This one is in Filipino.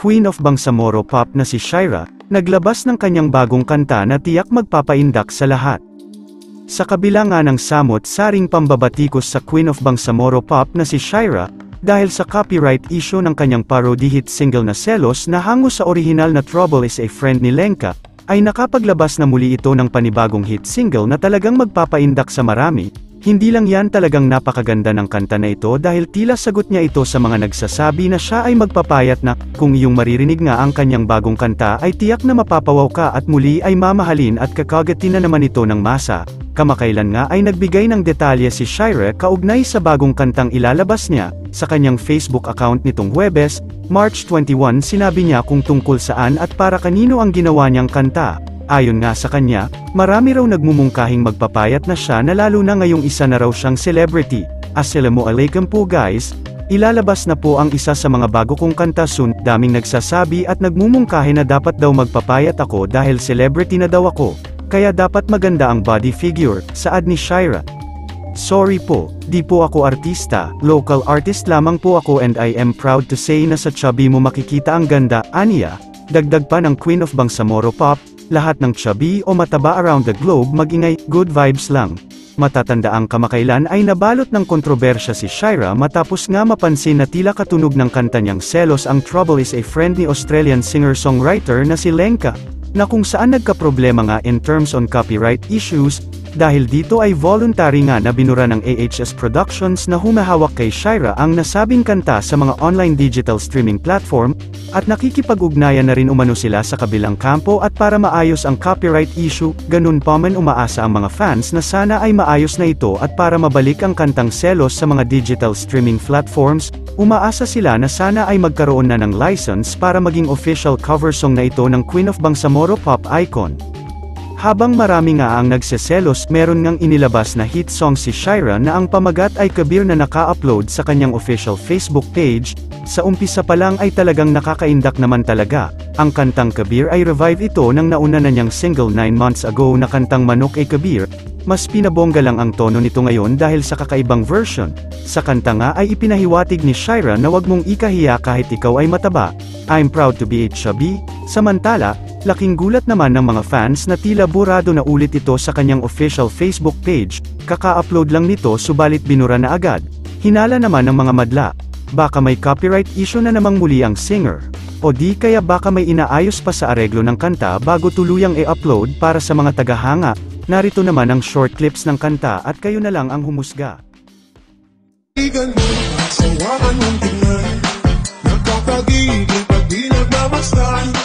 Queen of Bangsamoro Pop na si Shaira, naglabas ng kanyang bagong kanta na tiyak magpapaindak sa lahat. Sa kabila nga ng samot-saring pambabatikos sa Queen of Bangsamoro Pop na si Shaira, dahil sa copyright issue ng kanyang parody hit single na Selos na hango sa orihinal na Trouble is a Friend ni Lenka, ay nakapaglabas na muli ito ng panibagong hit single na talagang magpapaindak sa marami. Hindi lang yan, talagang napakaganda ng kanta na ito dahil tila sagot niya ito sa mga nagsasabi na siya ay magpapayat na, kung iyong maririnig nga ang kanyang bagong kanta ay tiyak na mapapawaw ka at muli ay mamahalin at kakagatin na naman ito ng masa. Kamakailan nga ay nagbigay ng detalye si Shaira kaugnay sa bagong kantang ilalabas niya. Sa kanyang Facebook account nitong Huwebes, March 21, sinabi niya kung tungkol saan at para kanino ang ginawa niyang kanta. Ayon nga sa kanya, marami raw nagmumungkahing magpapayat na siya na lalo na ngayong isa na raw siyang celebrity. Assalamualaikum po guys, ilalabas na po ang isa sa mga bago kong kanta soon. Daming nagsasabi at nagmumungkahi na dapat daw magpapayat ako dahil celebrity na daw ako, kaya dapat maganda ang body figure, saad ni Shaira. Sorry po, di po ako artista, local artist lamang po ako and I am proud to say na sa chubby mo makikita ang ganda, aniya. Dagdag pa ng Queen of Bangsamoro Pop, lahat ng chubby o mataba around the globe magingay, good vibes lang. Matatandaang kamakailan ay nabalot ng kontrobersya si Shaira matapos nga mapansin na tila katunog ng kanta niyang Selos ang Trouble is a Friend ni Australian singer-songwriter na si Lenka, na kung saan nagkaproblema nga in terms on copyright issues. Dahil dito ay voluntary nga na binura ng AHS Productions na humahawak kay Shaira ang nasabing kanta sa mga online digital streaming platform, at nakikipag-ugnayan na rin umano sila sa kabilang kampo at para maayos ang copyright issue. Ganun pa man, umaasa ang mga fans na sana ay maayos na ito at para mabalik ang kantang Selos sa mga digital streaming platforms. Umaasa sila na sana ay magkaroon na ng license para maging official cover song na ito ng Queen of Bangsamoro Pop icon. Habang marami nga ang nagseselos, meron ngang inilabas na hit song si Shaira na ang pamagat ay Kabir na naka-upload sa kanyang official Facebook page. Sa umpisa pa lang ay talagang nakakaindak naman talaga. Ang kantang Kabir ay revive ito ng nauna na niyang single 9 months ago na kantang Manok ay Kabir. Mas pinabongga lang ang tono nito ngayon dahil sa kakaibang version. Sa kanta nga ay ipinahiwatig ni Shaira na wag mong ikahiya kahit ikaw ay mataba, I'm proud to be a chubby. Samantala, laking gulat naman ng mga fans na tila burado na ulit ito sa kanyang official Facebook page. Kaka-upload lang nito subalit binura na agad. Hinala naman ng mga madla, baka may copyright issue na namang muli ang singer. O di kaya baka may inaayos pa sa areglo ng kanta bago tuluyang i-upload. Para sa mga tagahanga, narito naman ang short clips ng kanta at kayo na lang ang humusga. Nakakagigil pag di nagmamasdan.